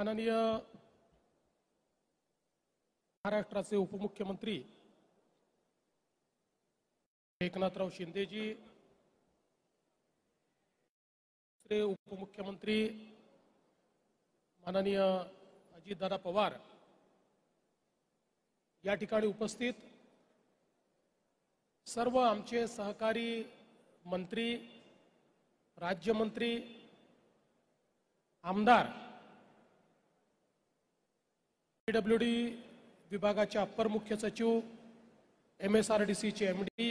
माननीय महाराष्ट्राचे उपमुख्यमंत्री एकनाथराव शिंदेजी, दुसरे उपमुख्यमंत्री माननीय अजितदादा पवार या ठिकाणी उपस्थित सर्व आमचे सहकारी मंत्री, राज्यमंत्री, आमदार, पीडब्ल्यूडी विभागाचे अप्पर मुख्य सचिव, MSRDCचे MD,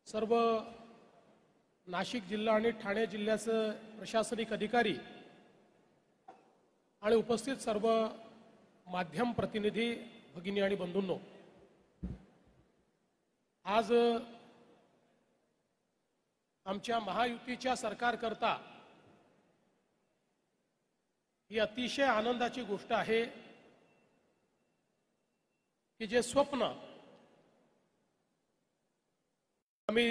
सर्व नाशिक जिल्हा आणि ठाणे जिल्ह्याचे प्रशासनिक अधिकारी आणि उपस्थित सर्व माध्यम प्रतिनिधी भगिनी आणि बंधूंनो, आज आमच्या महायुतीच्या सरकारकरता ही अतिशय आनंदाची गोष्ट आहे की जे स्वप्न आम्ही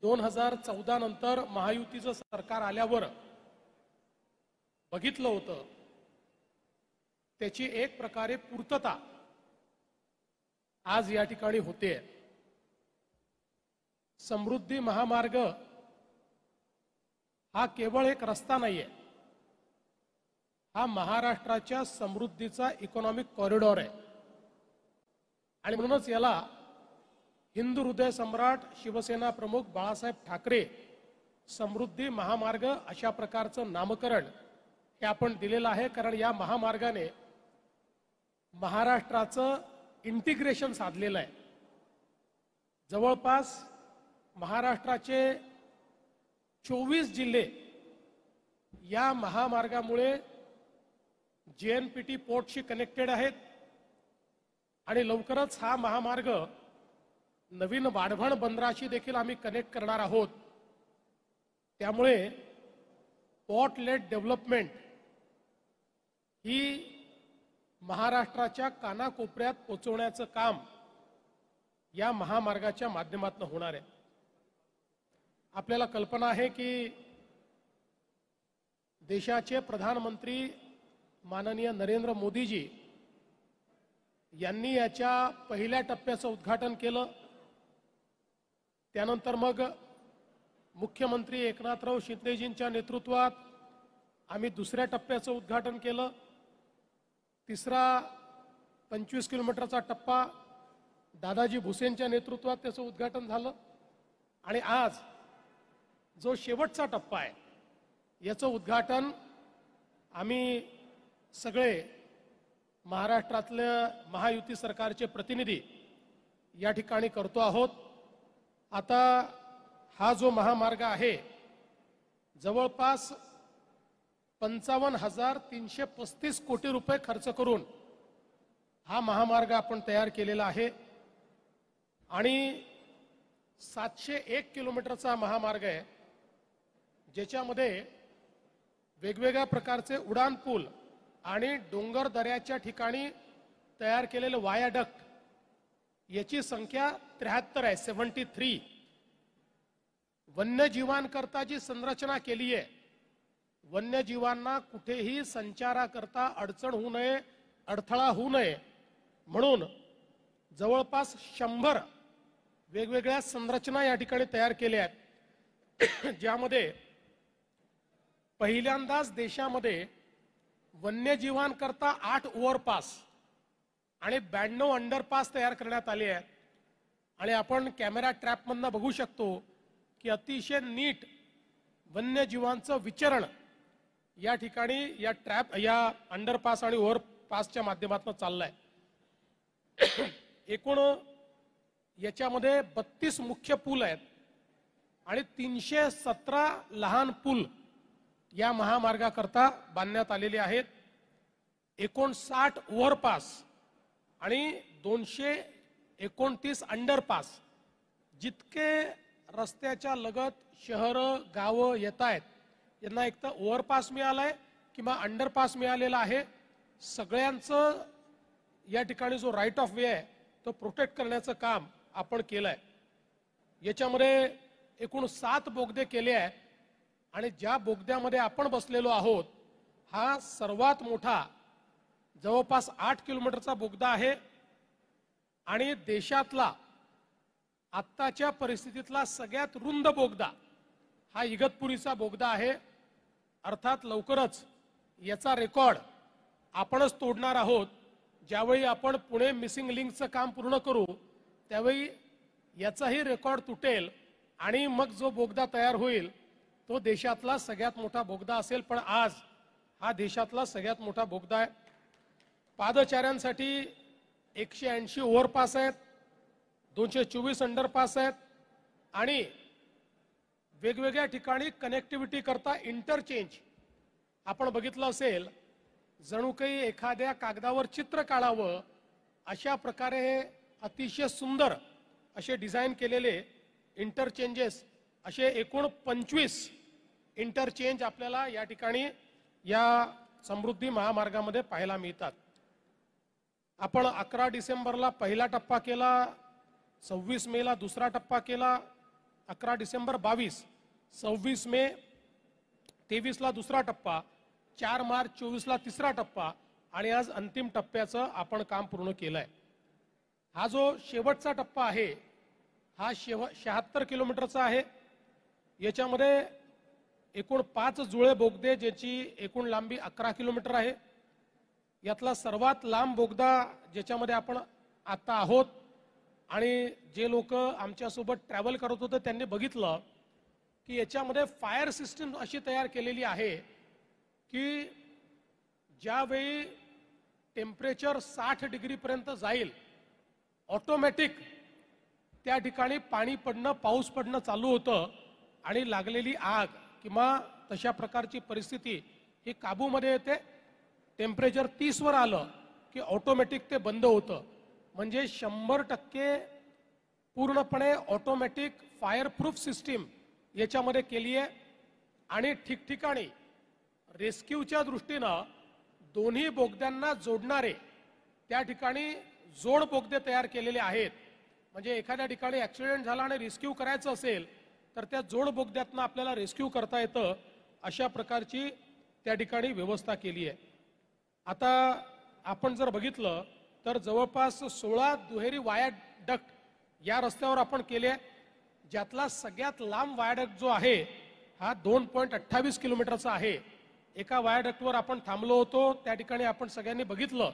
2014 नंतर महायुतीचं सरकार आल्यावर बघितलं होतं, त्याची एक प्रकारे पूर्तता आज या ठिकाणी होते। समृद्धी महामार्ग हा केवळ एक रस्ता नाहीये, हा महाराष्ट्राच्या समृद्धीचा इकॉनॉमिक कॉरिडॉर आहे आणि म्हणूनच याला हिंदू हृदय सम्राट शिवसेना प्रमुख बाळासाहेब ठाकरे समृद्धी महामार्ग अशा प्रकारचं नामकरण हे आपण दिलेलं आहे। कारण या महामार्गाने महाराष्ट्राचं इंटिग्रेशन साधलेलं आहे। जवळपास महाराष्ट्राचे 24 जिल्हे या महामार्गामुळे JNPT पोर्टशी कनेक्टेड आहेत आणि लवकरच हा महामार्ग नवीन वाढवण बंदराशी देखील आम्ही कनेक्ट करणार आहोत। त्यामुळे पोर्ट लेड डेव्हलपमेंट ही महाराष्ट्राच्या कानाकोपऱ्यात पोहोचवण्याचं काम या महामार्गाच्या माध्यमातून होणार आहे। आपल्याला कल्पना आहे की देशाचे प्रधानमंत्री माननीय नरेंद्र मोदीजी यांनी याच्या पहिल्या टप्प्याचं उद्घाटन केलं, त्यानंतर मग मुख्यमंत्री एकनाथराव शिंदेजींच्या नेतृत्वात आम्ही दुसऱ्या टप्प्याचं उद्घाटन केलं। तिसरा 25 किलोमीटरचा टप्पा दादाजी भुसेंच्या नेतृत्वात त्याचं उद्घाटन झालं आणि आज जो शेवटचा टप्पा आहे याचं उद्घाटन आम्ही सगळे महाराष्ट्रातल्या महायुती सरकारचे प्रतिनिधी या ठिकाणी करतो आहोत। आता हा जो महामार्ग आहे जवळपास 55,335 कोटी रुपये खर्च करून हा महामार्ग आपण तयार केलेला आहे आणि 701 किलोमीटरचा महामार्ग आहे, ज्याच्यामध्ये वेगवेगळ्या प्रकारचे उडान पूल आणि डोंगर दऱ्याच्या ठिकाणी तयार केलेले वायाडक्ट याची संख्या 73 आहे, 73। वन्यजीवांकरता जी संरचना केली आहे, वन्यजीवांना कुठेही संचाराकरता अडचण होऊ नये, अडथळा होऊ नये म्हणून जवळपास 100 वेगवेगळ्या संरचना या ठिकाणी तयार केल्या आहेत, ज्यामध्ये पहिल्यांदाच देशामध्ये वन्यजीवांकरता 8 ओव्हरपास आणि 92 अंडरपास तयार करण्यात आले आहेत। आणि आपण कॅमेरा ट्रॅपमधून बघू शकतो की अतिशय नीट वन्यजीवांचं विचरण या ठिकाणी या ट्रॅप, या अंडरपास आणि ओव्हरपासच्या माध्यमातून चाललंय। एकूण याच्यामध्ये 32 मुख्य पूल आहेत आणि 317 लहान पूल या महामार्गाकरता बांधण्यात आलेले आहेत। 59 ओव्हरपास आणि 229 अंडरपास, जितके रस्त्याच्या लगत शहरं गावं येत आहेत यांना एक तर ओव्हरपास मिळालाय किंवा अंडरपास मिळालेला आहे। सगळ्यांचं या ठिकाणी जो राईट ऑफ वे आहे तो प्रोटेक्ट करण्याचं काम आपण केलंय। याच्यामध्ये एकूण 7 बोगदे केले आहेत आणि ज्या बोगद्यामध्ये आपण बसलेलो आहोत हा सर्वात मोठा जवळपास 8 किलोमीटरचा बोगदा आहे आणि देशातला आत्ताच्या परिस्थितीतला सगळ्यात रुंद बोगदा हा इगतपुरीचा बोगदा आहे। अर्थात लवकरच याचा रेकॉर्ड आपणच तोडणार आहोत। ज्यावेळी आपण पुणे मिसिंग लिंकचं काम पूर्ण करू त्यावेळी याचाही रेकॉर्ड तुटेल आणि मग जो बोगदा तयार होईल तो देशातला सगळ्यात मोठा बोगदा असेल। पण आज हा देशातला सगळ्यात मोठा बोगदा आहे। पादचाऱ्यांसाठी 180 ओव्हरपास आहेत, 224 अंडरपास आहेत आणि वेगवेगळ्या ठिकाणी कनेक्टिव्हिटी करता इंटरचेंज आपण बघितलं असेल, जणू काही एखाद्या कागदावर चित्र काढावं अशा प्रकारे हे अतिशय सुंदर असे डिझाइन केलेले इंटरचेंजेस असे एकूण 25 इंटरचेंज आपल्याला या ठिकाणी या समृद्धी महामार्गामध्ये पाहायला मिळतात। आपण 11 डिसेंबरला पहिला टप्पा केला, 26 मेला दुसरा टप्पा केला, 11 डिसेंबर 22, 26 मे 23ला दुसरा टप्पा, 4 मार्च 24ला तिसरा टप्पा आणि आज अंतिम टप्प्याचं आपण काम पूर्ण केलंय। हा जो शेवटचा टप्पा आहे हा 76 किलोमीटरचा आहे। याच्यामध्ये एकूण 5 जुळे बोगदे ज्याची एकूण लांबी 11 किलोमीटर आहे। यातला सर्वात लांब बोगदा ज्याच्यामध्ये आपण आता आहोत आणि जे लोक आमच्यासोबत ट्रॅव्हल करत होते त्यांनी बघितलं की याच्यामध्ये फायर सिस्टम अशी तयार केलेली आहे की ज्यावेळी टेम्परेचर 60 डिग्रीपर्यंत जाईल ऑटोमॅटिक त्या ठिकाणी पाणी पडणं पाऊस पडणं चालू होतं आणि लागलेली आग किंवा तशा प्रकारची परिस्थिती ही काबूमध्ये येते। टेम्परेचर 30 वर आलं की ऑटोमॅटिक ते बंद होतं। म्हणजे 100% पूर्णपणे ऑटोमॅटिक फायर प्रूफ सिस्टीम याच्यामध्ये केली आहे आणि ठिकठिकाणी रेस्क्यूच्या दृष्टीनं दोन्ही बोगद्यांना जोडणारे त्या ठिकाणी जोड बोगदे तयार केलेले आहेत। म्हणजे एखाद्या ठिकाणी ऍक्सिडेंट झाला आणि रेस्क्यू करायचं असेल तर त्या जोड बोगद्यातनं आपल्याला रेस्क्यू करता येतं अशा प्रकारची त्या ठिकाणी व्यवस्था केली आहे। आता आपण जर बघितलं तर जवळपास 16 दुहेरी वायाडक्ट या रस्त्यावर आपण केले, ज्यातला सगळ्यात लांब वायाडक्ट जो आहे हा 2.28 किलोमीटरचा आहे। एका वायाडक्टवर आपण थांबलो होतो, त्या ठिकाणी आपण सगळ्यांनी बघितलं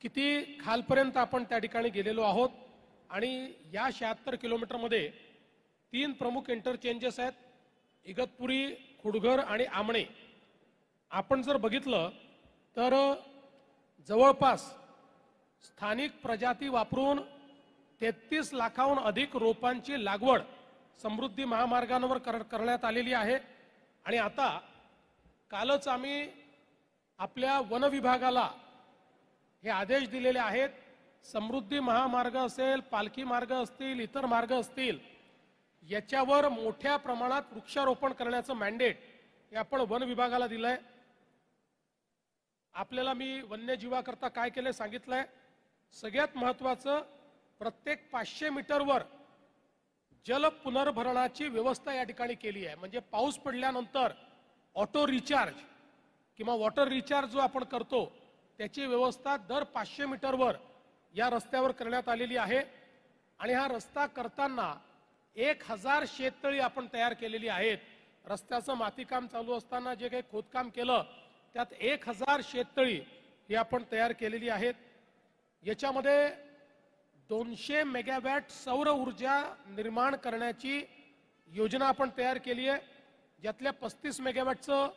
किती खालपर्यंत आपण त्या ठिकाणी गेलेलो आहोत आणि या 76 किलोमीटरमध्ये 3 प्रमुख इंटरचेंजेस आहेत, इगतपुरी, खुडघर आणि आमणे। आपण जर बघितलं तर जवळपास स्थानिक प्रजाती वापरून 33 लाखाहून अधिक रोपांची लागवड समृद्धी महामार्गांवर करण्यात आलेली आहे। आणि आता कालच आम्ही आपल्या वन विभागाला हे आदेश दिलेले आहेत, समृद्धी महामार्ग असेल, पालखी मार्ग असतील, इतर मार्ग असतील, याच्यावर मोठ्या प्रमाणात वृक्षारोपण करण्याचं मॅन्डेट हे आपण वन विभागाला दिलंय। आपल्याला मी वन्यजीवाकरता काय केले सांगितलंय, सगळ्यात महत्त्वाचं प्रत्येक 500 मीटरवर जल पुनर्भरणाची व्यवस्था या ठिकाणी केली आहे। म्हणजे पाऊस पडल्यानंतर ऑटो रिचार्ज किंवा वॉटर रिचार्ज जो आपण करतो त्याची व्यवस्था दर 500 मीटरवर या रस्त्यावर करण्यात आलेली आहे। आणि हा रस्ता करताना 1000 शेततळी आपण तयार केलेली आहेत। रस्त्याचं मातीकाम चालू असताना जे काही खोदकाम केलं त्यात 1000 शेततळी ही आपण तयार केलेली आहेत। याच्यामध्ये 200 मेगावॅट सौर ऊर्जा निर्माण करण्याची योजना आपण तयार केली आहे, ज्यातल्या 35 मेगावॅटचं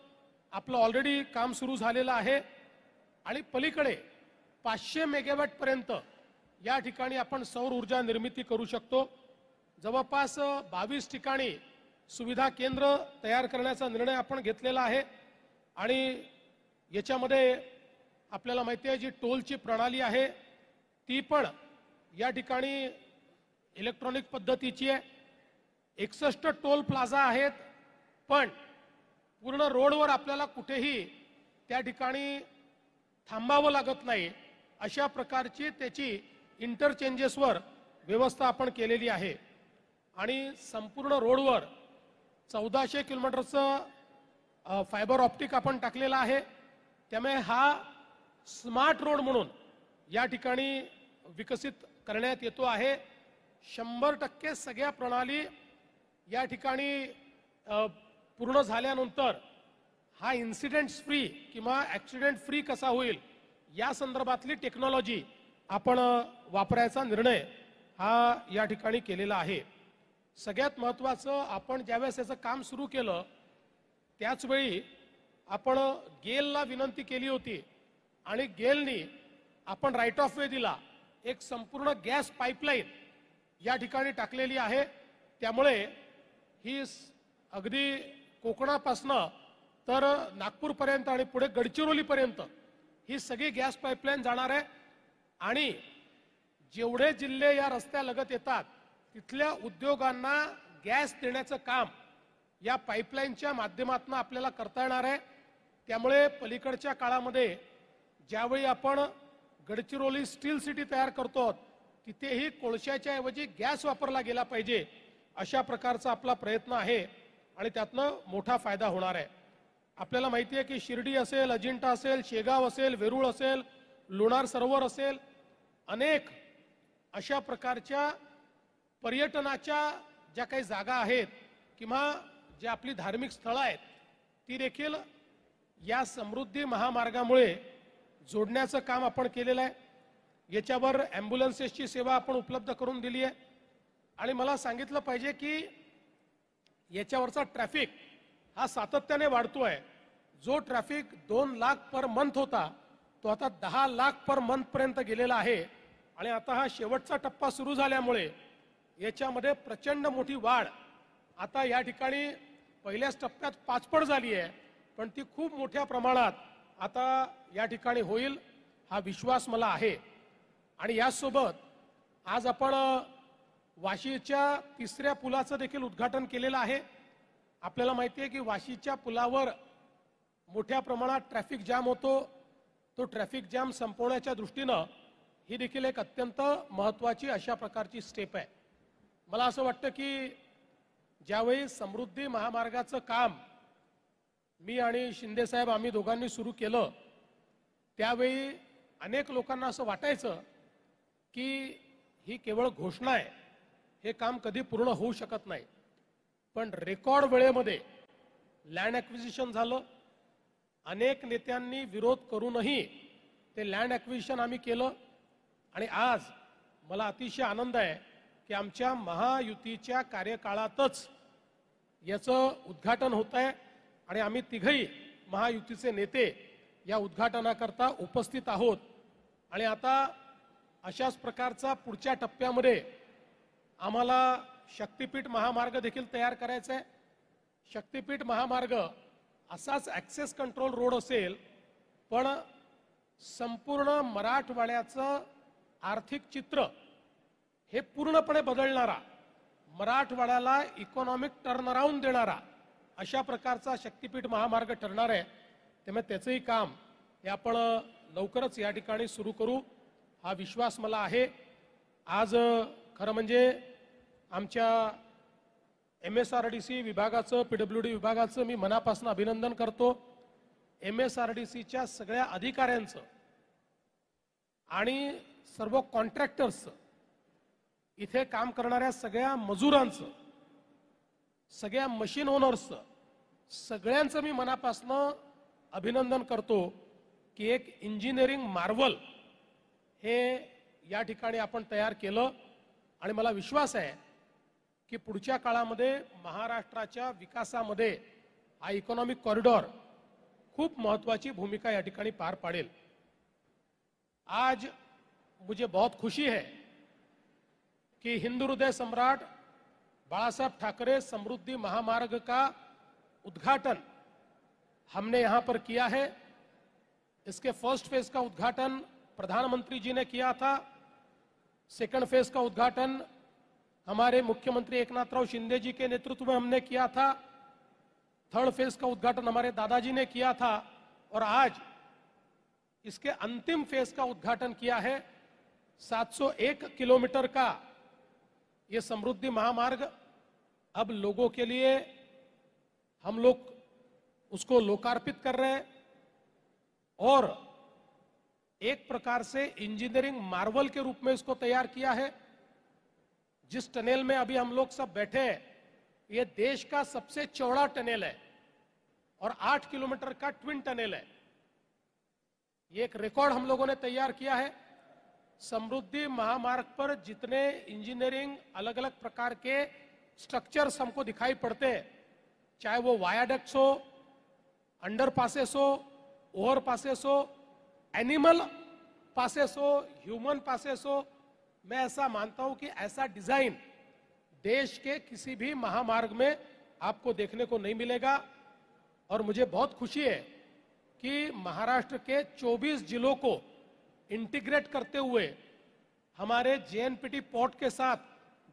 आपलं ऑलरेडी काम सुरू झालेलं आहे आणि पलीकडे 500 मेगावॅट पर्यंत या ठिकाणी आपण सौर ऊर्जा निर्मिती करू शकतो। जवळपास 22 ठिकाणी सुविधा केंद्र तयार करण्याचा निर्णय आपण घेतलेला आहे आणि याच्यामध्ये आपल्याला माहिती आहे जी टोलची प्रणाली आहे ती पण या ठिकाणी इलेक्ट्रॉनिक पद्धतीची आहे। 61 टोल प्लाझा आहेत, पण पूर्ण रोडवर आपल्याला कुठेही त्या ठिकाणी थांबावं लागत नाही अशा प्रकारची त्याची इंटरचेंजेसवर व्यवस्था आपण केलेली आहे। आणि संपूर्ण रोडवर 1400 किलोमीटरचं फायबर ऑप्टिक आपण टाकलेला आहे, त्यामुळे हा स्मार्ट रोड म्हणून या ठिकाणी विकसित करण्यात येतो आहे. 100% सगळ्या प्रणाली या ठिकाणी पूर्ण झाल्यानंतर हा इन्सिडेंट्स फ्री किंवा ॲक्सिडेंट फ्री कसा होईल या संदर्भातली टेक्नॉलॉजी आपण वापरायचा निर्णय हा या ठिकाणी केलेला आहे. सगळ्यात महत्त्वाचं, आपण ज्यावेळेस याचं काम सुरू केलं त्याचवेळी आपण गेलला विनंती केली होती आणि गेलनी आपण राईट ऑफ वे दिला. एक संपूर्ण गॅस पाईपलाईन या ठिकाणी टाकलेली आहे. त्यामुळे ही अगदी कोकणापासनं तर नागपूरपर्यंत आणि पुढे गडचिरोलीपर्यंत ही सगळी गॅस पाईपलाईन जाणार आहे. आणि जेवढे जिल्हे या रस्त्यालगत येतात तिथल्या उद्योगांना गॅस देण्याचं काम या पाईपलाईनच्या माध्यमातून आपल्याला करता येणार आहे. त्यामुळे पलीकडच्या काळामध्ये ज्यावेळी आपण गडचिरोली स्टील सिटी तयार करतो तिथेही कोळशाच्या ऐवजी गॅस वापरला गेला पाहिजे अशा प्रकारचा आपला प्रयत्न आहे आणि त्यातनं मोठा फायदा होणार आहे. आपल्याला माहिती आहे की शिर्डी असेल, अजिंठा असेल, शेगाव असेल, वेरूळ असेल, लोणार सरोवर असेल, अनेक अशा प्रकारच्या पर्यटनाच्या ज्या काही जागा आहेत किंवा ज्या आपली धार्मिक स्थळं आहेत ती देखील या समृद्धी महामार्गामुळे जोडण्याचं काम आपण केलेलं आहे. याच्यावर ॲम्ब्युलन्सेसची सेवा आपण उपलब्ध करून दिली आहे. आणि मला सांगितलं पाहिजे की याच्यावरचा ट्रॅफिक हा सातत्याने वाढतोय. जो ट्रॅफिक 2 लाख पर मंथ होता तो आता 10 लाख पर मंथ पर्यंत गेलेला आहे. आणि आता हा शेवटचा टप्पा सुरू झाल्यामुळे याच्यामध्ये प्रचंड मोठी वाढ आता या ठिकाणी पहिल्याच टप्प्यात 5 पट झाली आहे, पण ती खूप मोठ्या प्रमाणात आता या ठिकाणी होईल हा विश्वास मला आहे. आणि यासोबत आज आपण वाशीच्या 3ऱ्या पुलाचं देखील उद्घाटन केलेलं आहे. आपल्याला माहिती आहे की वाशीच्या पुलावर मोठ्या प्रमाणात ट्रॅफिक जाम होतो. तो ट्रॅफिक जाम संपवण्याच्या दृष्टीनं ही देखील एक अत्यंत महत्त्वाची अशा प्रकारची स्टेप आहे. मला असं वाटतं की ज्यावेळी समृद्धी महामार्गाचं काम मी आणि शिंदे साहेब आम्ही दोघांनी सुरू केलं त्यावेळी अनेक लोकांना असं वाटायचं की ही केवळ घोषणा आहे, हे काम कधी पूर्ण होऊ शकत नाही. पण रेकॉर्ड वेळेमध्ये लँड ॲक्विजिशन झालं. अनेक नेत्यांनी विरोध करूनही ते लँड ॲक्विजिशन आम्ही केलं. आणि आज मला अतिशय आनंद आहे की आमच्या महायुतीच्या कार्यकाळातच याचं उद्घाटन होत आहे आणि आम्ही तिघही महायुतीचे नेते या उद्घाटनाकरता उपस्थित आहोत. आणि आता अशाच प्रकारचा पुढच्या टप्प्यामध्ये आम्हाला शक्तिपीठ महामार्ग देखील तयार करायचा आहे. शक्तिपीठ महामार्ग असाच ॲक्सेस कंट्रोल रोड असेल, पण संपूर्ण मराठवाड्याचं आर्थिक चित्र हे पूर्णपणे बदलणारा, मराठवाड्याला इकॉनॉमिक टर्नअराउंड देणारा अशा प्रकारचा शक्तिपीठ महामार्ग ठरणार आहे. त्यामुळे त्याचंही काम हे आपण लवकरच या ठिकाणी सुरू करू हा विश्वास मला आहे. आज खरं म्हणजे आमच्या MSRDC विभागाचं, PWD विभागाचं मी मनापासून अभिनंदन करतो. MSRDCच्या सगळ्या अधिकाऱ्यांचं आणि सर्व कॉन्ट्रॅक्टर्सचं, इथे काम करणाऱ्या सगळ्या मजुरांचं, सगळ्या मशीन ओनर्सचं, सगळ्यांचं मी मनापासून अभिनंदन करतो की एक इंजिनिअरिंग मार्वल हे या ठिकाणी आपण तयार केलं. आणि मला विश्वास आहे की पुढच्या काळामध्ये महाराष्ट्राच्या विकासामध्ये हा इकॉनॉमिक कॉरिडॉर खूप महत्त्वाची भूमिका या ठिकाणी पार पाडेल. आज मुझे बहुत खुशी है कि हिंदू हृदय सम्राट बाळासाहेब ठाकरे समृद्धि महामार्ग का उद्घाटन हमने यहाँ पर किया है. इसके फर्स्ट फेज का उद्घाटन प्रधानमंत्री जी ने किया था. सेकंड फेज का उद्घाटन हमारे मुख्यमंत्री एकनाथराव शिंदे जी के नेतृत्व में हमने किया था. थर्ड फेज का उद्घाटन हमारे दादाजी ने किया था और आज इसके अंतिम फेज का उद्घाटन किया है. 701 किलोमीटर का ये समृद्धि महामार्ग अब लोगों के लिए, हम लोग उसको लोकार्पित कर रहे हैं और एक प्रकार से इंजीनियरिंग मार्वल के रूप में इसको तैयार किया है। जिस टनेल में अभी हम लोग सब बैठे हैं, ये देश का सबसे चौड़ा टनेल है और 8 किलोमीटर का ट्विन टनेल है। ये एक रिकॉर्ड हम लोगों ने तैयार किया है। समृद्धि महामार्ग पर जितने इंजीनियरिंग अलग अलग प्रकार के स्ट्रक्चर्स हमको दिखाई पड़ते हैं, चाहे वो वायाडक्ट्स हो, अंडर पासेस हो, ओवर पासेस हो, एनिमल पासेस हो, ह्यूमन पासेस हो, मैं ऐसा मानता हूं कि ऐसा डिजाइन देश के किसी भी महामार्ग में आपको देखने को नहीं मिलेगा। और मुझे बहुत खुशी है कि महाराष्ट्र के 24 जिलों को इंटीग्रेट करते हुए हमारे जेएनपीटी पोर्ट के साथ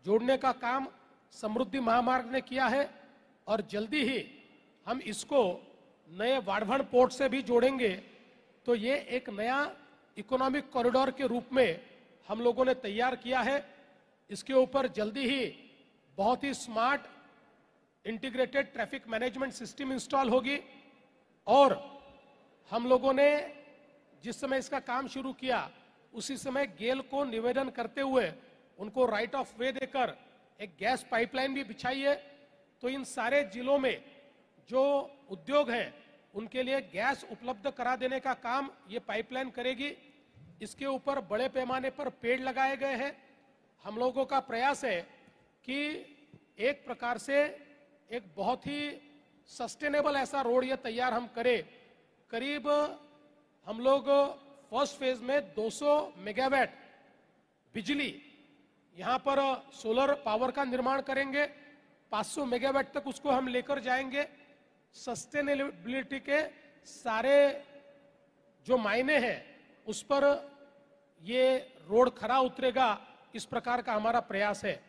जोड़ने का काम समृद्धि महामार्ग ने किया है और जल्दी ही हम इसको नए वाढ़वण पोर्ट से भी जोड़ेंगे। तो ये एक नया इकोनॉमिक कॉरिडोर के रूप में हम लोगों ने तैयार किया है। इसके ऊपर जल्दी ही बहुत ही smart integrated traffic management system install होगी और हम लोगों ने जिस समय इसका काम शुरू किया उसी समय गेल को निवेदन करते हुए उनको राइट ऑफ वे देकर एक गैस पाइपलाइन भी बिछाई है। तो इन सारे जिलों में जो उद्योग हैं उनके लिए गैस उपलब्ध करा देने का काम ये पाइपलाइन करेगी। इसके ऊपर बड़े पैमाने पर पेड़ लगाए गए हैं। हम लोगों का प्रयास है कि एक प्रकार से एक बहुत ही सस्टेनेबल ऐसा रोड ये तैयार हम करें। करीब हम लोग फर्स्ट फेज में 200 मेगावाट बिजली यहां पर सोलर पावर का निर्माण करेंगे। 500 मेगावाट तक उसको हम लेकर जाएंगे। सस्टेनेबिलिटी के सारे जो मायने हैं उस पर ये रोड खरा उतरेगा, इस प्रकार का हमारा प्रयास है।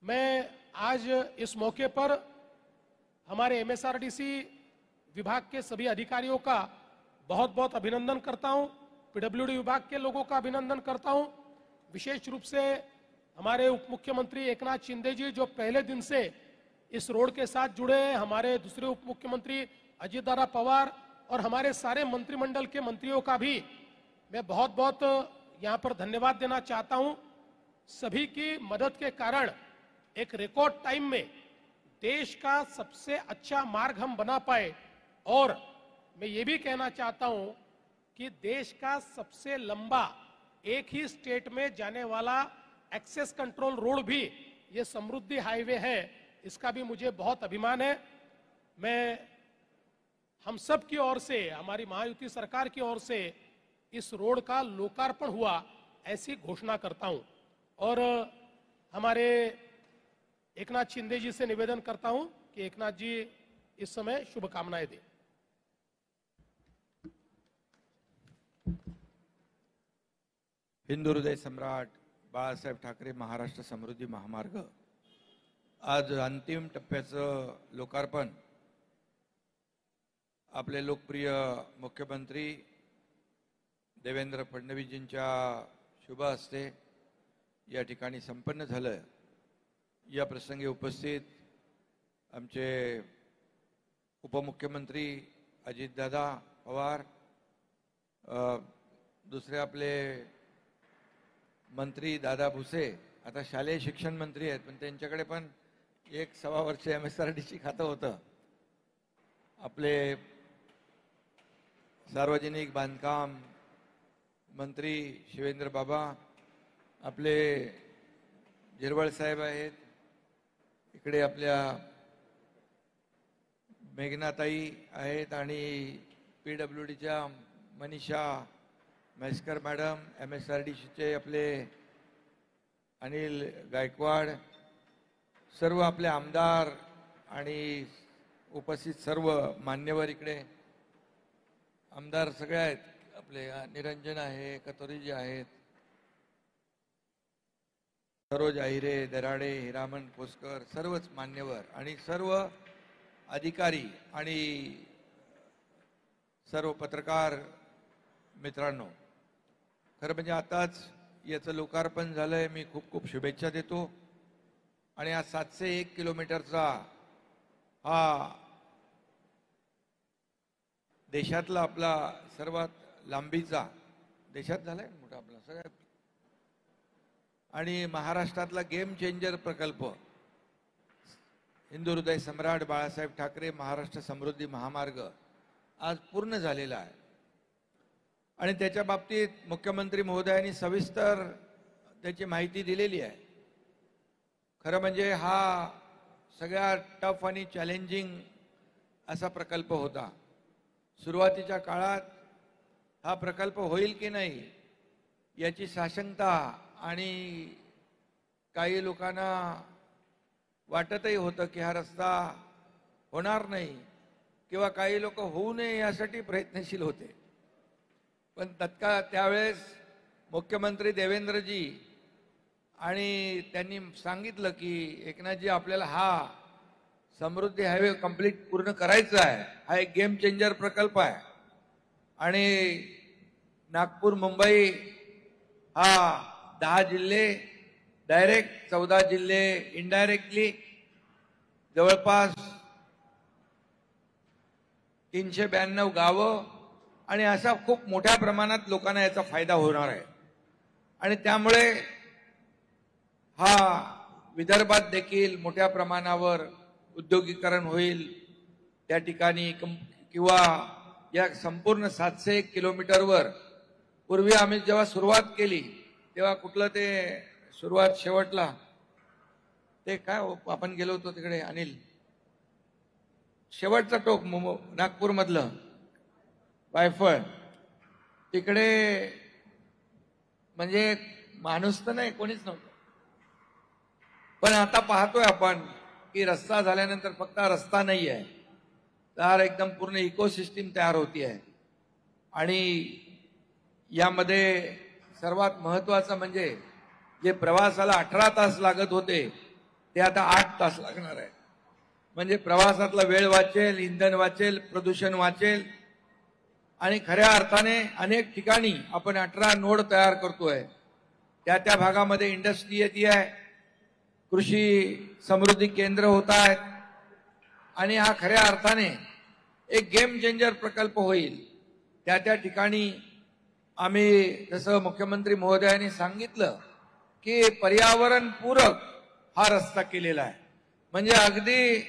मैं आज इस मौके पर हमारे एमएसआरडीसी विभाग के सभी अधिकारियों का बहुत बहुत अभिनंदन करता हूं। पीडब्ल्यूडी विभाग के लोगों का अभिनंदन करता हूं। विशेष रूप से हमारे उप मुख्यमंत्री एकनाथ शिंदे जी जो पहले दिन से इस रोड के साथ जुड़े हैं, हमारे दूसरे उप मुख्यमंत्री अजितदादा पवार और हमारे सारे मंत्रिमंडल के मंत्रियों का भी मैं बहुत बहुत यहां पर धन्यवाद देना चाहता हूं। सभी की मदद के कारण एक रिकॉर्ड टाइम में देश का सबसे अच्छा मार्ग हम बना पाए और मैं ये भी कहना चाहता हूं कि देश का सबसे लंबा एक ही स्टेट में जाने वाला एक्सेस कंट्रोल रोड भी ये समृद्धि हाईवे है। इसका भी मुझे बहुत अभिमान है। मैं हम सब की ओर से, हमारी महायुति सरकार की ओर से इस रोड का लोकार्पण हुआ ऐसी घोषणा करता हूं और हमारे एकनाथ शिंदे जी से निवेदन करता हूं कि एकनाथ जी इस समय शुभकामनाएं दें। हिंदू हृदय सम्राट बाळासाहेब ठाकरे महाराष्ट्र समृद्धी महामार्ग आज अंतिम टप्प्याचं लोकार्पण आपले लोकप्रिय मुख्यमंत्री देवेंद्र फडणवीसजींच्या शुभ हस्ते या ठिकाणी संपन्न झालं। या प्रसंगी उपस्थित आमचे उपमुख्यमंत्री अजितदादा पवार, दुसरे आपले मंत्री दादा भुसे, आता शालेय शिक्षण मंत्री आहेत पण त्यांच्याकडे पण 1.25 वर्ष एमएसआरडीसी खातं होतं। आपले सार्वजनिक बांधकाम मंत्री शिवेंद्र बाबा, आपले जिरवळ साहेब आहेत, इकडे आपल्या मेघनाताई आहेत आणि पीडब्ल्यूडीच्या मनीषा म्हैसकर मॅडम, एमएसआरडीसीचे आपले अनिल गायकवाड, सर्व आपले आमदार आणि उपस्थित सर्व मान्यवर, इकडे आमदार सगळे आहेत, आपले निरंजन आहे, कतोरीजी आहेत, सरोज आहिरे, दराडे, हिरामन कोसकर, सर्वच मान्यवर आणि सर्व अधिकारी आणि सर्व पत्रकार मित्रांनो, खरं म्हणजे आताच याचं लोकार्पण झालंय। मी खूप खूप शुभेच्छा देतो आणि हा 701 किलोमीटरचा हा देशातला आपला सर्वात लांबीचा, देशात झालाय मोठा आपला सगळ्यात, आणि महाराष्ट्रातला गेम चेंजर प्रकल्प हिंदू हृदय सम्राट बाळासाहेब ठाकरे महाराष्ट्र समृद्धी महामार्ग आज पूर्ण झालेला आहे. आणि त्याच्या बाबतीत मुख्यमंत्री महोदयांनी सविस्तर त्याची माहिती दिलेली आहे. खरं म्हणजे हा सगळ्यात टफ आणि चॅलेंजिंग असा प्रकल्प होता. सुरुवातीच्या काळात हा प्रकल्प होईल की नाही याची साशंकता आणि काही लोकांना वाटतही होतं की हा रस्ता होणार नाही किंवा काही लोक होऊ नये यासाठी प्रयत्नशील होते. पण त्यावेळेस मुख्यमंत्री देवेंद्रजी आणि त्यांनी सांगितलं की एकनाथजी आपल्याला हा समृद्धी हायवे कंप्लीट पूर्ण करायचा आहे. हा एक गेम चेंजर प्रकल्प आहे आणि नागपूर मुंबई हा 10 जिल्हे डायरेक्ट, 14 जिल्हे इनडायरेक्टली, जवळपास 392 गावं आणि अशा खूप मोठ्या प्रमाणात लोकांना याचा फायदा होणार आहे. आणि त्यामुळे हा विदर्भात देखील मोठ्या प्रमाणावर उद्योगीकरण होईल. त्या ठिकाणी किंवा या संपूर्ण 701 किलोमीटरवर पूर्वी आम्ही जेव्हा सुरुवात केली तेव्हा कुठलं ते सुरुवात शेवटला ते काय आपण गेलो होतो तिकडे अनिल, शेवटचं टोक नागपूर मधलं वायफळ, तिकडे म्हणजे माणूस तर नाही, कोणीच नव्हतं. पण आता पाहतोय आपण की रस्ता झाल्यानंतर फक्त रस्ता नाही आहे, तर एकदम पूर्ण इकोसिस्टीम तयार होती आहे. आणि यामध्ये सर्वात महत्वाचं म्हणजे जे प्रवासाला 18 तास लागत होते ते आता 8 तास लागणार आहे. म्हणजे प्रवासातला वेळ वाचेल, इंधन वाचेल, प्रदूषण वाचेल. आणि खऱ्या अर्थाने अनेक ठिकाणी आपण 18 नोड तयार करतोय. त्या भागामध्ये इंडस्ट्री येते आहे, कृषी समृद्धी केंद्र होत आहेत आणि हा खऱ्या अर्थाने एक गेम चेंजर प्रकल्प होईल. त्या ठिकाणी आम्ही जसं मुख्यमंत्री महोदयांनी सांगितलं की पर्यावरणपूरक हा रस्ता केलेला आहे. म्हणजे अगदी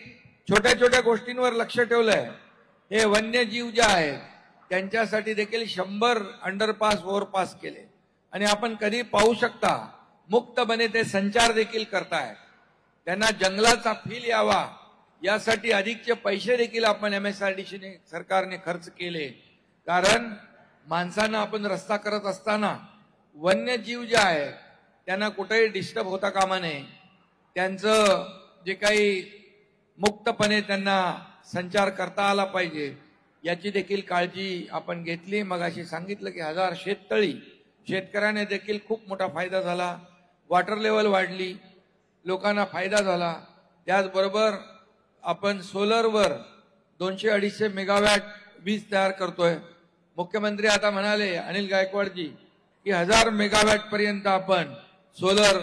छोट्या छोट्या गोष्टींवर लक्ष ठेवलंय. हे वन्यजीव जे आहेत त्यांच्यासाठी देखील 100 अंडरपास ओव्हरपास केले आणि आपण कधी पाहू शकता मुक्तपणे ते संचार देखील करतायत. त्यांना जंगलाचा फील यावा यासाठी अधिकचे पैसे देखील आपण MSRDC सरकारने खर्च केले. कारण माणसांना आपण रस्ता करत असताना वन्यजीव जे आहेत त्यांना कुठेही डिस्टर्ब होता कामा नये. त्यांचं जे काही मुक्तपणे त्यांना संचार करता आला पाहिजे याची देखील काळजी आपण घेतली. मग अशी सांगितलं की 1000 शेततळी, शेतकऱ्याने देखील खूप मोठा फायदा झाला. वॉटर लेवल वाढली, लोकांना फायदा झाला. त्याचबरोबर आपण सोलरवर 200-250 मेगावॅट वीज तयार करतोय. मुख्यमंत्री आता म्हणाले अनिल गायकवाडजी की 1000 मेगावॅट पर्यंत आपण सोलर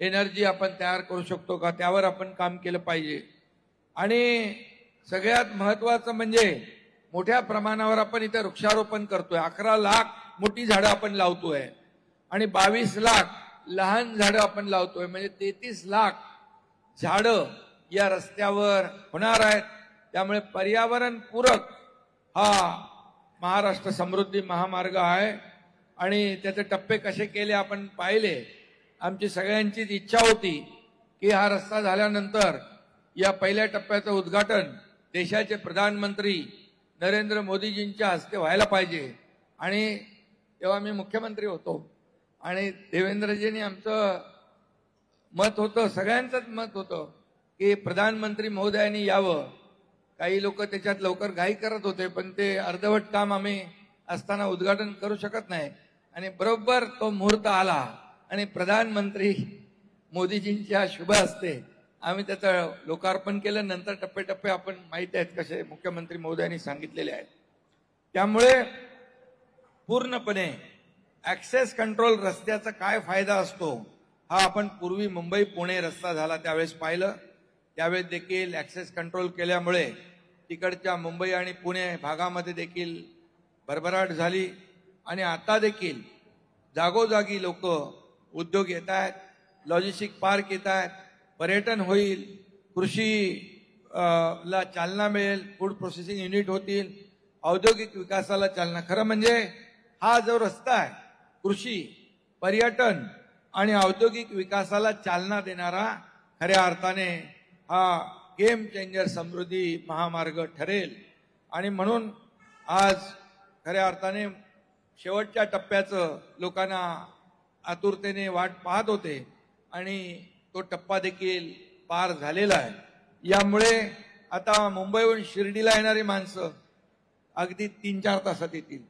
एनर्जी आपण तयार करू शकतो का, त्यावर आपण काम केलं पाहिजे. आणि सगळ्यात महत्वाचं म्हणजे मोठ्या प्रमाणावर आपण इथे वृक्षारोपण करतोय. 11 लाख मोठी झाडं आपण लावतोय आणि 22 लाख लहान झाडं आपण लावतोय. म्हणजे 33 लाख झाडं या रस्त्यावर होणार आहेत. त्यामुळे पर्यावरणपूरक हा महाराष्ट्र समृद्धी महामार्ग आहे. आणि त्याचे टप्पे कसे केले आपण पाहिले. आमची सगळ्यांचीच इच्छा होती की हा रस्ता झाल्यानंतर या पहिल्या टप्प्याचं उद्घाटन देशाचे प्रधानमंत्री नरेंद्र मोदीजींच्या हस्ते व्हायला पाहिजे. आणि तेव्हा मी मुख्यमंत्री होतो आणि देवेंद्रजींनी आमचं मत होतं, सगळ्यांचंच मत होतं की प्रधानमंत्री महोदयांनी यावं. काही लोक त्याच्यात लवकर घाई करत होते, पण ते अर्धवट काम आम्ही असताना उद्घाटन करू शकत नाही. आणि बरोबर तो मुहूर्त आला आणि प्रधानमंत्री मोदीजींच्या शुभ हस्ते आम्ही त्याचं लोकार्पण केलं. नंतर टप्पे आपण माहिती आहेत कसे मुख्यमंत्री महोदयांनी सांगितलेले आहेत. त्यामुळे पूर्णपणे ऍक्सेस कंट्रोल रस्त्याचा काय फायदा असतो हा आपण पूर्वी मुंबई पुणे रस्ता झाला त्यावेळेस पाहिलं. त्यावेळेस देखील ऍक्सेस कंट्रोल केल्यामुळे तिकडच्या मुंबई आणि पुणे भागामध्ये देखील भरभराट झाली आणि आता देखील जागोजागी लोक उद्योग येत आहेत, लॉजिस्टिक पार्क येत आहेत, पर्यटन होईल, कृषी ला चालना मिळेल, फूड प्रोसेसिंग युनिट होतील, औद्योगिक विकासाला चालना. खरं म्हणजे हा जो रस्ता आहे कृषी, पर्यटन आणि औद्योगिक विकासाला चालना देणारा खऱ्या अर्थाने हा गेम चेंजर समृद्धी महामार्ग ठरेल. आणि म्हणून आज खऱ्या अर्थाने शेवटच्या टप्प्याचं लोकांना आतुरतेने वाट पाहत होते आणि तो टप्पा देखील पार झालेला आहे. यामुळे आता मुंबईहून शिर्डीला येणारी माणसं अगदी 3-4 तासात येतील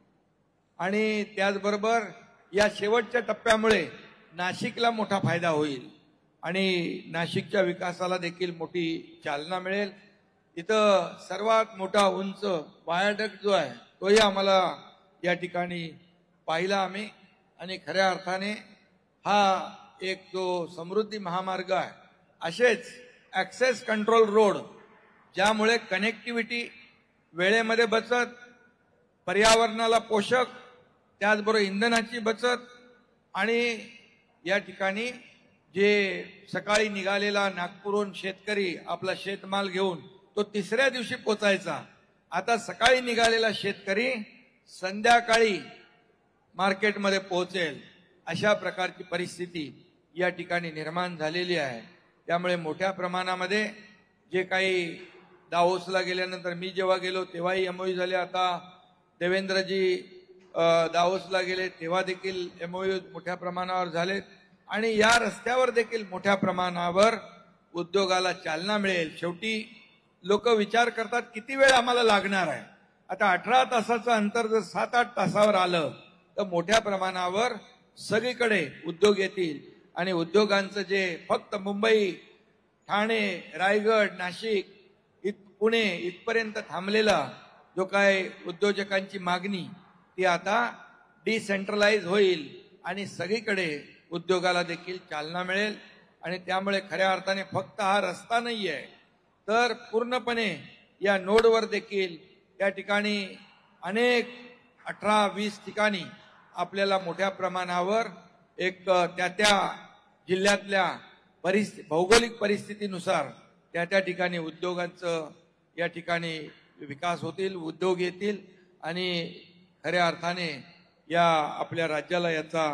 आणि त्याचबरोबर या शेवटच्या टप्प्यामुळे नाशिकला मोठा फायदा होईल आणि नाशिकच्या विकासाला देखील मोठी चालना मिळेल. इथं सर्वात मोठा उंच वायाडक्ट जो आहे तोही आम्हाला या ठिकाणी पाहिला आम्ही आणि खऱ्या अर्थाने हा एक जो समृद्धी महामार्ग आहे, असेच ऍक्सेस कंट्रोल रोड ज्यामुळे कनेक्टिव्हिटी, वेळेमध्ये बचत, पर्यावरणाला पोषक, त्याचबरोबर इंधनाची बचत आणि या ठिकाणी जे सकाळी निघालेला नागपूरहून शेतकरी आपला शेतमाल घेऊन तो 3ऱ्या दिवशी पोचायचा, आता सकाळी निघालेला शेतकरी संध्याकाळी मार्केटमध्ये पोहोचेल, अशा प्रकारची परिस्थिती या ठिकाणी निर्माण झालेली आहे. त्यामुळे मोठ्या प्रमाणामध्ये जे काही दावोसला गेल्यानंतर, मी जेव्हा गेलो तेव्हाही एमओयू झाले, आता देवेंद्रजी दावोसला गेले तेव्हा देखील एमओयू मोठ्या प्रमाणावर झालेत आणि या रस्त्यावर देखील मोठ्या प्रमाणावर उद्योगाला चालना मिळेल. शेवटी लोक विचार करतात किती वेळ आम्हाला लागणार आहे. आता 18 तासाचं अंतर जर 7-8 तासावर आलं तर मोठ्या प्रमाणावर सगळीकडे उद्योग येतील आणि उद्योगांचं जे फक्त मुंबई, ठाणे, रायगड, नाशिक, पुणे इथपर्यंत थांबलेला जो काय उद्योजकांची मागणी ती आता डिसेंट्रलाइज होईल आणि सगळीकडे उद्योगाला देखील चालना मिळेल. आणि त्यामुळे खऱ्या अर्थाने फक्त हा रस्ता नाही आहे तर पूर्णपणे या नोडवर देखील या ठिकाणी अनेक 18-20 ठिकाणी आपल्याला मोठ्या प्रमाणावर एक त्या जिल्ह्यातल्या भौगोलिक परिस्थितीनुसार त्या ठिकाणी उद्योगांचं या ठिकाणी विकास होतील, उद्योग येतील आणि खऱ्या अर्थाने या आपल्या राज्याला याचा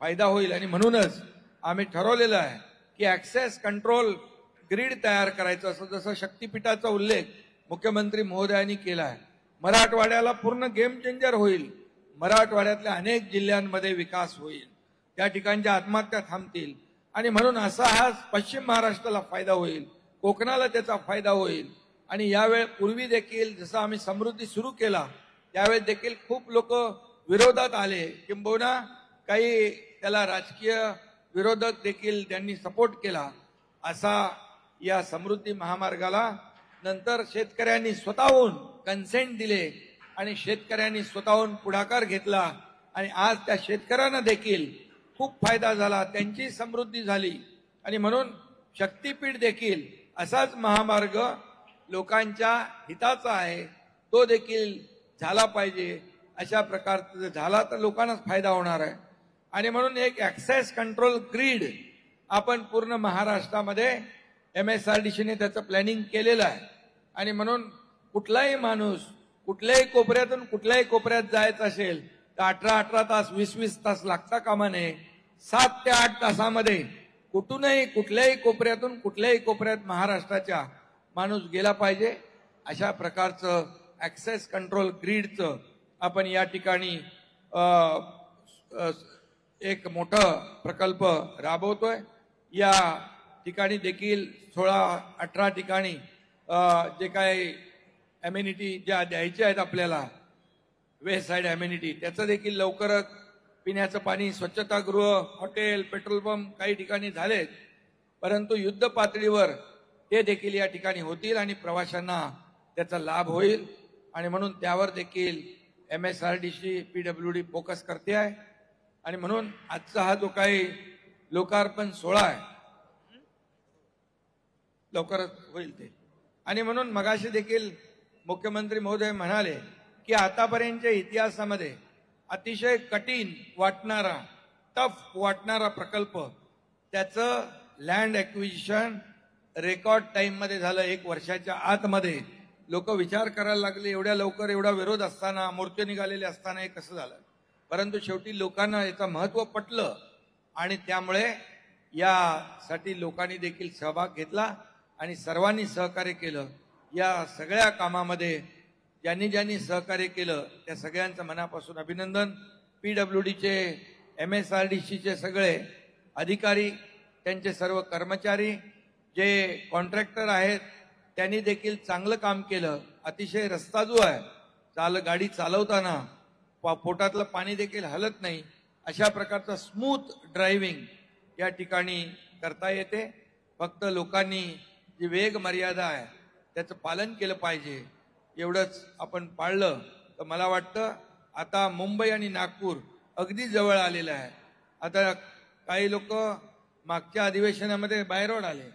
फायदा होईल. आणि म्हणूनच आम्ही ठरवलेलं आहे की ऍक्सेस कंट्रोल ग्रीड तयार करायचं, असं जसं शक्तीपीठाचा उल्लेख मुख्यमंत्री महोदयांनी केला आहे. मराठवाड्याला पूर्ण गेम चेंजर होईल. मराठवाड्यातल्या अनेक जिल्ह्यांमध्ये विकास होईल, त्या ठिकाणच्या आत्महत्या थांबतील आणि म्हणून असा हा पश्चिम महाराष्ट्राला फायदा होईल, कोकणाला त्याचा फायदा होईल. आणि यावेळी पूर्वी देखील जसं आम्ही समृद्धी सुरू केला त्यावेळेस देखील खूप लोक विरोधात आले, किंबहुना काही त्याला राजकीय विरोधक देखील त्यांनी सपोर्ट केला. असा या समृद्धी महामार्गाला नंतर शेतकऱ्यांनी स्वतःहून कन्सेंट दिले आणि शेतकऱ्यांनी स्वतःहून पुढाकार घेतला आणि आज त्या शेतकऱ्यांना देखील खूप फायदा झाला, त्यांची समृद्धी झाली. आणि म्हणून शक्तीपीठ देखील असाच महामार्ग लोकांच्या हिताचा आहे, तो देखील झाला पाहिजे. अशा प्रकारचा झाला तर लोकांनाच फायदा होणार आहे. आणि म्हणून एक ऍक्सेस कंट्रोल ग्रीड आपण पूर्ण महाराष्ट्रामध्ये MSRDCने त्याचं प्लॅनिंग केलेलं आहे. आणि म्हणून कुठलाही माणूस कुठल्याही कोपऱ्यातून कुठल्याही कोपऱ्यात जायचं असेल तर 18 तास 20 तास लागता कामा नये. 7 ते 8 तासामध्ये कुठूनही कुठल्याही कोपऱ्यातून कुठल्याही कोपऱ्यात महाराष्ट्राच्या माणूस गेला पाहिजे. अशा प्रकारचं ऍक्सेस कंट्रोल ग्रीडचं आपण या ठिकाणी एक मोठा प्रकल्प राबवतोय. या ठिकाणी देखील 16-18 ठिकाणी जे काही अमेनिटी ज्या द्यायच्या आहेत आपल्याला, वेस्ट साईड अमेनिटी, त्याचं देखील लवकरच पिण्याचं पाणी, स्वच्छतागृह, हॉटेल, पेट्रोल पंप काही ठिकाणी झालेत, परंतु युद्ध पातळीवर ते देखील या ठिकाणी होतील आणि प्रवाशांना त्याचा लाभ होईल. आणि म्हणून त्यावर देखील MSRDC PWD फोकस करते आहे. आणि म्हणून आजचा हा जो काही लोकार्पण सोहळा आहे लवकरच होईल ते. आणि म्हणून मगाशी देखील मुख्यमंत्री महोदय म्हणाले की आतापर्यंतच्या इतिहासामध्ये अतिशय कठीण वाटणारा, टफ वाटणारा प्रकल्प, त्याचं लँड ॲक्विजिशन रेकॉर्ड टाइममध्ये झालं. 1 वर्षाच्या आतमध्ये लोक विचार करायला लागले, एवढ्या लवकर एवढा विरोध असताना, मोर्चे निघालेले असताना हे कसं झालं. परंतु शेवटी लोकांना याचं महत्त्व पटलं आणि त्यामुळे यासाठी लोकांनी देखील सहभाग घेतला आणि सर्वांनी सहकार्य केलं. या सगळ्या कामामध्ये ज्यांनी ज्यांनी सहकार्य केलं त्या सगळ्यांचं मनापासून अभिनंदन. PWDचे, MSRDCचे सगळे अधिकारी, त्यांचे सर्व कर्मचारी, जे कॉन्ट्रॅक्टर आहेत त्यांनी देखील चांगलं काम केलं. अतिशय रस्ता जो आहे, गाडी चालवताना पोटातलं पाणी देखील हलत नाही, अशा प्रकारचा स्मूथ ड्रायव्हिंग या ठिकाणी करता येते. फक्त लोकांनी जी वेग मर्यादा आहे त्याचं पालन केलं पाहिजे. एवढंच आपण पाळलं तर मला वाटतं आता मुंबई आणि नागपूर अगदी जवळ आलेलं आहे. आता काही लोक मागच्या अधिवेशनामध्ये बाय रोड आले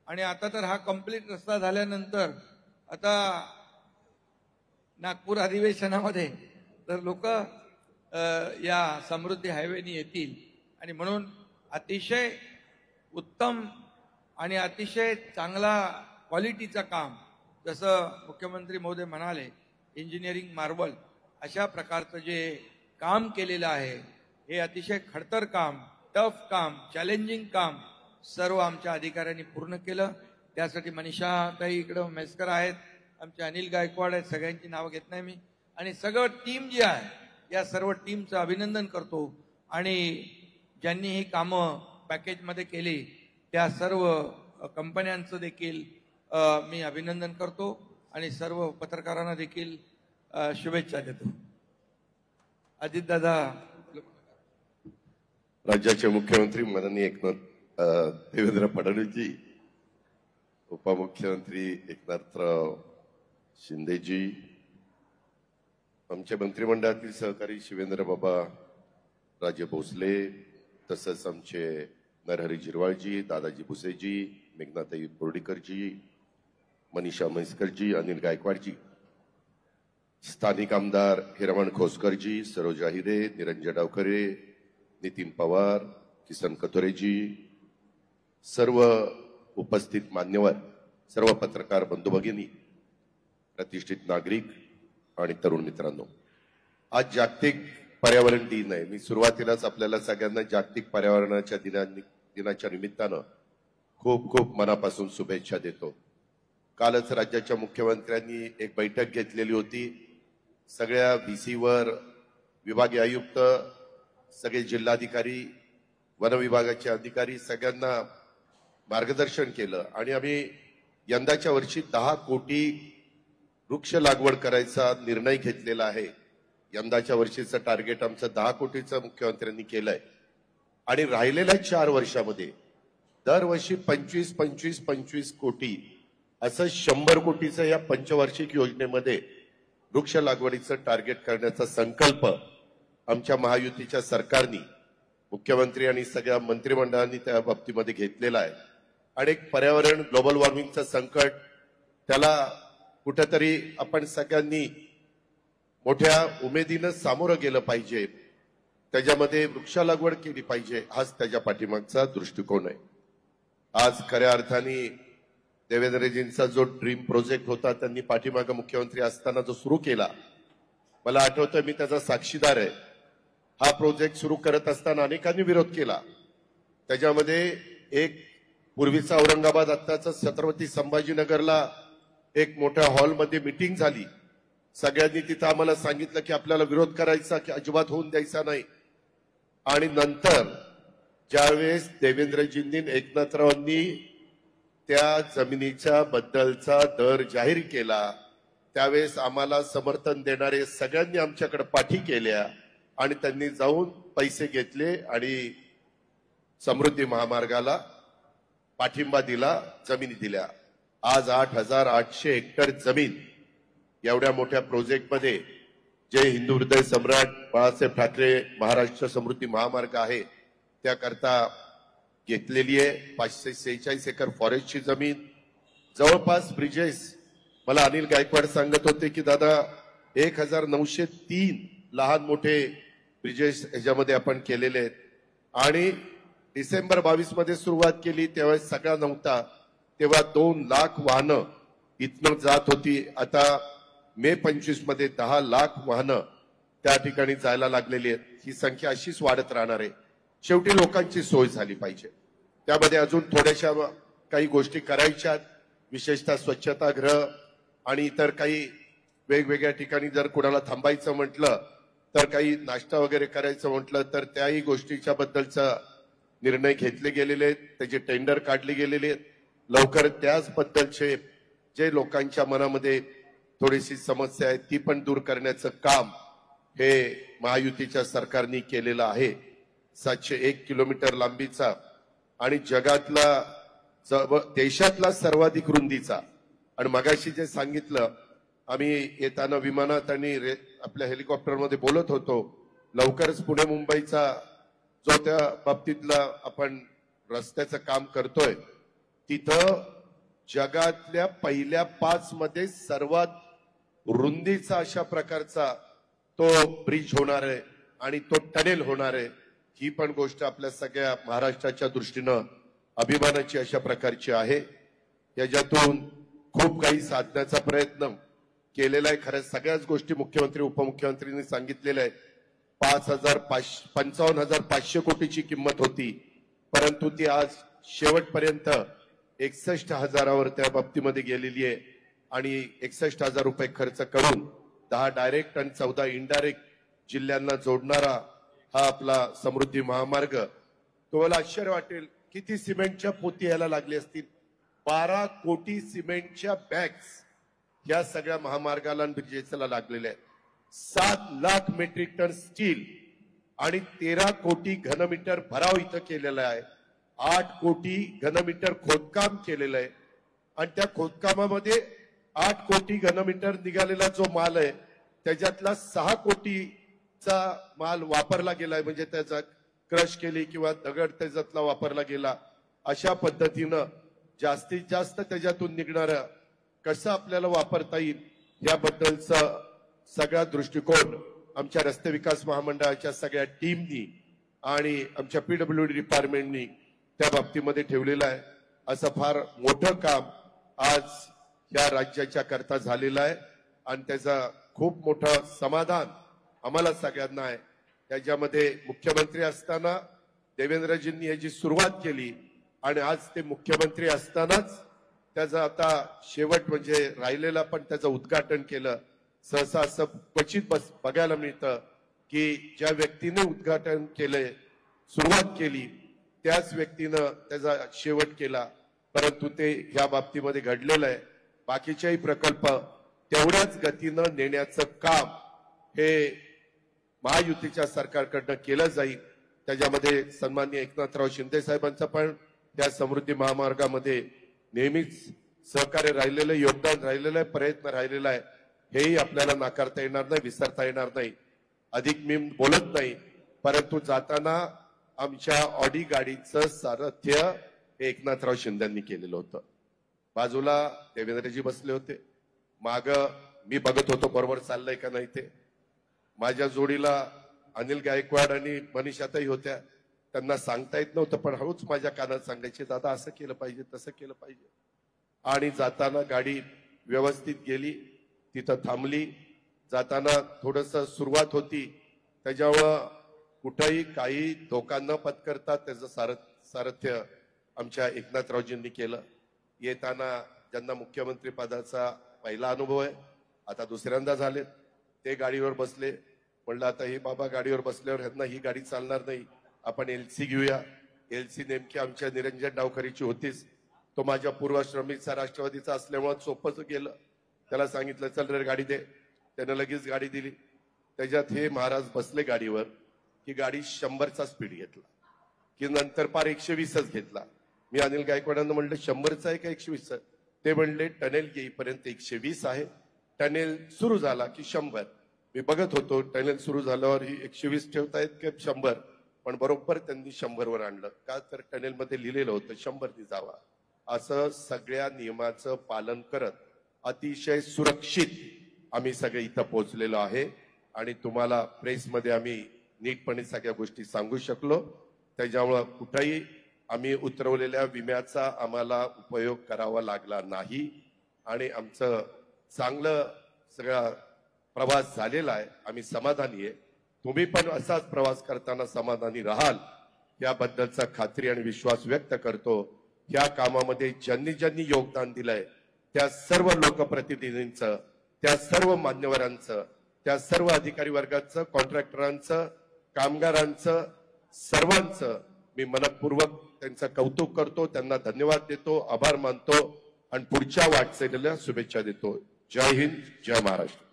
आणि आता तर हा कंप्लीट रस्ता झाल्यानंतर आता नागपूर अधिवेशनामध्ये तर लोक या समृद्धी हायवेनी येतील. आणि म्हणून अतिशय उत्तम आणि अतिशय चांगला क्वालिटीचं काम, जसं मुख्यमंत्री महोदय म्हणाले इंजिनिअरिंग मार्वल, अशा प्रकारचं जे काम केलेलं आहे हे अतिशय खडतर काम, टफ काम, चॅलेंजिंग काम सर्व आमच्या अधिकाऱ्यांनी पूर्ण केलं. त्यासाठी मनीषाताई इकडं मेस्कर आहेत, आमचे अनिल गायकवाड आहेत, सगळ्यांची नावं घेत नाही मी, आणि सगळं टीम जी आहे या सर्व टीमचं अभिनंदन करतो. आणि ज्यांनी ही कामं पॅकेजमध्ये केली त्या सर्व कंपन्यांचं देखील मी अभिनंदन करतो आणि सर्व पत्रकारांना देखील शुभेच्छा देतो. अजितदादा. राज्याचे मुख्यमंत्री माननीय देवेंद्र फडणवीसजी, उपमुख्यमंत्री एकनाथराव शिंदेजी, आमच्या मंत्रिमंडळातील सहकारी शिवेंद्र बाबा राजे भोसले, तसंच आमचे नरहरी झिरवाळजी, दादाजी भुसेजी, मेघनाताई बोर्डीकरजी, मनीषा म्हैसकरजी, अनिल गायकवाडजी, स्थानिक आमदार हिरमण खोसकरजी, सरोजा हिरे, निरंजन डावखरे, नितीन पवार, किसन कथोरेजी, सर्व उपस्थित मान्यवर, सर्व पत्रकार बंधू भगिनी, प्रतिष्ठित नागरिक आणि तरुण मित्रांनो, आज जागतिक पर्यावरण दिन आहे. मी सुरुवातीलाच आपल्याला सगळ्यांना जागतिक पर्यावरणाच्या दिनाच्या निमित्तानं खूप खूप मनापासून शुभेच्छा देतो. कालच राज्याच्या मुख्यमंत्र्यांनी एक बैठक घेतलेली होती. सगळ्या VCवर विभागीय आयुक्त, सगळे जिल्हाधिकारी, वन विभागाचे अधिकारी सगळ्यांना मार्गदर्शन केलं आणि आम्ही यंदाच्या वर्षी 10 कोटी वृक्ष लागवड करायचा निर्णय घेतलेला आहे. यंदाच्या वर्षीचं टार्गेट आमचं 10 कोटीचं मुख्यमंत्र्यांनी केलंय आणि राहिलेल्या 4 वर्षामध्ये दरवर्षी 25-25-25 कोटी असं 100 कोटीचं या पंचवार्षिक योजनेमध्ये वृक्ष लागवडीचं टार्गेट करण्याचा संकल्प आमच्या महायुतीच्या सरकारने, मुख्यमंत्री आणि सगळ्या मंत्रिमंडळांनी त्या बाबतीमध्ये घेतलेला आहे. आणि एक पर्यावरण ग्लोबल वॉर्मिंगचं संकट, त्याला कुठेतरी आपण सगळ्यांनी मोठ्या उमेदीनं सामोरं गेलं पाहिजे, त्याच्यामध्ये वृक्ष लागवड केली पाहिजे, हाच त्याच्या पाठीमागचा दृष्टिकोन आहे. आज खऱ्या अर्थाने देवेंद्रजींचा जो ड्रीम प्रोजेक्ट होता त्यांनी पाठीमागं मुख्यमंत्री असताना जो सुरू केला, मला आठवतं मी त्याचा साक्षीदार आहे. हा प्रोजेक्ट सुरू करत असताना अनेकांनी विरोध केला. त्याच्यामध्ये एक पूर्वीचा औरंगाबाद, आत्ताचा छत्रपती संभाजीनगरला एक मोठ्या हॉलमध्ये मीटिंग झाली. सगळ्यांनी तिथं आम्हाला सांगितलं की आपल्याला विरोध करायचा, की अजिबात होऊन द्यायचा नाही. आणि नंतर ज्यावेळेस देवेंद्रजींनी, एकनाथरावांनी त्या जमिनीच्या बद्दलचा दर जाहीर केला, त्यावेळेस आम्हाला समर्थन देणारे सगळ्यांनी आमच्याकडे पाठी केल्या आणि त्यांनी जाऊन पैसे घेतले आणि समृद्धी महामार्गाला पाठिंबा दिला, जमिनी दिल्या. आज 8,800 हेक्टर जमीन एवढ्या मोठ्या प्रोजेक्टमध्ये, जे हिंदू हृदय सम्राट बाळासाहेब ठाकरे महाराष्ट्र समृद्धी महामार्ग आहे त्याकरता घेतलेली आहे. 546 एकर फॉरेस्टची जमीन, जवळपास ब्रिजेस मला अनिल गायकवाड सांगत होते की दादा 1903 लहान मोठे ब्रिजेस ह्याच्यामध्ये आपण केलेले आहेत आणि डिसेंबर 22 मध्ये सुरुवात केली तेव्हा सगळा नव्हता, तेव्हा 2 लाख वाहनं इथनं जात होती. आता मे 25 मध्ये 10 लाख वाहनं त्या ठिकाणी जायला लागलेली आहेत. ही संख्या अशीच वाढत राहणार आहे. शेवटी लोकांची सोय झाली पाहिजे. त्यामध्ये अजून थोड्याशा काही गोष्टी करायच्या, विशेषतः स्वच्छतागृह आणि इतर काही वेगवेगळ्या ठिकाणी जर कोणाला थांबायचं म्हटलं तर काही नाश्ता वगैरे करायचं म्हटलं तर त्याही गोष्टीच्या बद्दलचा निर्णय घेतले गेलेले आहेत, त्याचे टेंडर काढले गेलेले आहेत. लवकर त्याच बद्दलचे जे लोकांच्या मनामध्ये थोडीशी समस्या आहे ती पण दूर करण्याचं काम हे महायुतीच्या सरकारने केलेलं आहे. 701 किलोमीटर लांबीचा आणि जगातला देशातला सर्वाधिक रुंदीचा. आणि मगाशी जे सांगितलं, आम्ही येताना विमानात आणि आपल्या हेलिकॉप्टरमध्ये बोलत होतो, लवकरच पुणे मुंबईचा जो त्या बाबतीतला आपण रस्त्याचं काम करतोय तिथं जगातल्या पहिल्या 5 मध्ये सर्वात रुंदीचा अशा प्रकारचा तो ब्रिज होणार आहे आणि तो टनेल होणार आहे. ही पण गोष्ट आपल्या सगळ्या महाराष्ट्राच्या दृष्टीनं अभिमानाची अशा प्रकारची आहे. याच्यातून खूप काही साधण्याचा प्रयत्न केलेला आहे. खरं सगळ्याच गोष्टी मुख्यमंत्री उपमुख्यमंत्र्यांनी सांगितलेल्या आहेत. 55,500 कोटीची किंमत होती, परंतु ती आज शेवटपर्यंत 61,000वर त्या बाबतीमध्ये गेलेली आहे आणि 61,000 रुपये खर्च करून 10 डायरेक्ट आणि 14 इनडायरेक्ट जिल्ह्यांना जोडणारा हा आपला समृद्धी महामार्ग. तुम्हाला आश्चर्य वाटेल किती सिमेंटच्या पोती यायला लागली असतील. 12 कोटी सिमेंटच्या बॅग्स या सगळ्या महामार्गाला ब्रिजेसला लागलेल्या आहेत. 7 लाख मेट्रिक टन स्टील आणि 13 कोटी घनमीटर भराव इथं केलेला आहे. 8 कोटी घनमीटर खोदकाम केलेलं आहे आणि त्या खोदकामामध्ये 8 कोटी घनमीटर निघालेला जो माल आहे त्याच्यातला 6 कोटीचा माल वापरला गेलाय, म्हणजे त्याचा क्रश केली किंवा दगड त्याच्यातला वापरला गेला. अशा पद्धतीनं जास्तीत जास्त त्याच्यातून निघणारं कसं आपल्याला वापरता येईल याबद्दलचा सगळा दृष्टिकोन आमच्या रस्ते विकास महामंडळाच्या सगळ्या टीमनी आणि आमच्या पीडब्ल्यूडी डिपार्टमेंटनी त्या बाबतीमध्ये ठेवलेलं आहे. असं फार मोठं काम आज या राज्याच्या करता झालेलं आहे आणि त्याचा खूप मोठं समाधान आम्हाला सगळ्यांना आहे. त्याच्यामध्ये मुख्यमंत्री असताना देवेंद्रजींनी याची सुरुवात केली आणि आज ते मुख्यमंत्री असतानाच त्याचं आता शेवट म्हणजे राहिलेला पण त्याचं उद्घाटन केलं. सहसा असं क्वचित बघायला मिळतं की ज्या व्यक्तीने उद्घाटन केलंय, सुरुवात केली, त्याच व्यक्तीनं त्याचा शेवट केला. परंतु ते ह्या बाबतीमध्ये घडलेलं आहे. बाकीच्याही प्रकल्प तेवढ्याच गतीनं नेण्याचं काम हे महायुतीच्या सरकारकडनं केलं जाईल. त्याच्यामध्ये सन्माननीय एकनाथराव शिंदे साहेबांचं पण त्या समृद्धी महामार्गामध्ये नेहमीच सहकार्य राहिलेलं, योगदान राहिलेलं आहे, प्रयत्न राहिलेला आहे. हेही आपल्याला नाकारता येणार नाही, विसरता येणार नाही. अधिक मी बोलत नाही, परंतु जाताना आमच्या ऑडी गाडीचं सारथ्य हे एकनाथराव शिंदेंनी केलेलं होतं. बाजूला देवेंद्रजी बसले होते, माग मी बघत होतो बरोबर चाललंय का नाही ते. माझ्या जोडीला अनिल गायकवाड आणि मनीषाताई होत्या. त्यांना सांगता येत नव्हतं पण हळूच माझ्या कानात सांगायचे, दादा असं केलं पाहिजे, तसं केलं पाहिजे. आणि जाताना गाडी व्यवस्थित गेली, तिथं थांबली. जाताना थोडस सुरुवात होती, त्याच्यामुळं कुठंही काही धोका न पत्करता त्याचं सारथ्य आमच्या एकनाथरावजींनी केलं. येताना ज्यांना मुख्यमंत्री पदाचा पहिला अनुभव आहे, आता दुसऱ्यांदा झालेत, ते गाडीवर बसले. म्हणलं आता हे बाबा गाडीवर बसल्यावर ह्यांना ही गाडी चालणार नाही, आपण एलसी घेऊया. एलसी नेमकी आमच्या निरंजन डावकरीची होतीच. तो माझ्या पूर्वाश्रमीचा राष्ट्रवादीचा असल्यामुळे सोपंच गेलं. त्याला सांगितलं चल रे गाडी दे, त्यानं लगेच गाडी दिली. त्याच्यात हे महाराज बसले गाडीवर की गाडी 100चा स्पीड घेतला की नंतर पार 120च घेतला. मी अनिल गायकवाडांना म्हणलं 100चा आहे का 120चा? ते म्हणले टनेल येईपर्यंत 120 आहे, टनेल सुरू झाला की 100. मी बघत होतो टनेल सुरू झाल्यावर ही 120 ठेवतायत की 100, पण बरोबर त्यांनी 100वर आणलं. का तर टनेलमध्ये लिहिलेलं होतं 100 जावा. असं सगळ्या नियमाचं पालन करत अतिशय सुरक्षित आम्ही सगळे इथं पोहोचलेलो आहे आणि तुम्हाला प्रेसमध्ये आम्ही नीटपणे सगळ्या गोष्टी सांगू शकलो. त्याच्यामुळं कुठेही आम्ही उतरवलेल्या विम्याचा आम्हाला उपयोग करावा लागला नाही आणि आमचं चांगलं सगळा प्रवास झालेला आहे. आम्ही समाधानी आहे. तुम्ही पण असाच प्रवास करताना समाधानी राहाल याबद्दलचा खात्री आणि विश्वास व्यक्त करतो. या कामामध्ये ज्यांनी ज्यांनी योगदान दिलंय त्या सर्व लोकप्रतिनिधींचं, त्या सर्व मान्यवरांचं, त्या सर्व अधिकारी वर्गाचं, कॉन्ट्रॅक्टरांचं, कामगारांचं, सर्वांचं मी मनपूर्वक त्यांचं कौतुक करतो, त्यांना धन्यवाद देतो, आभार मानतो आणि पुढच्या वाटचालीला शुभेच्छा देतो. जय हिंद, जय महाराष्ट्र.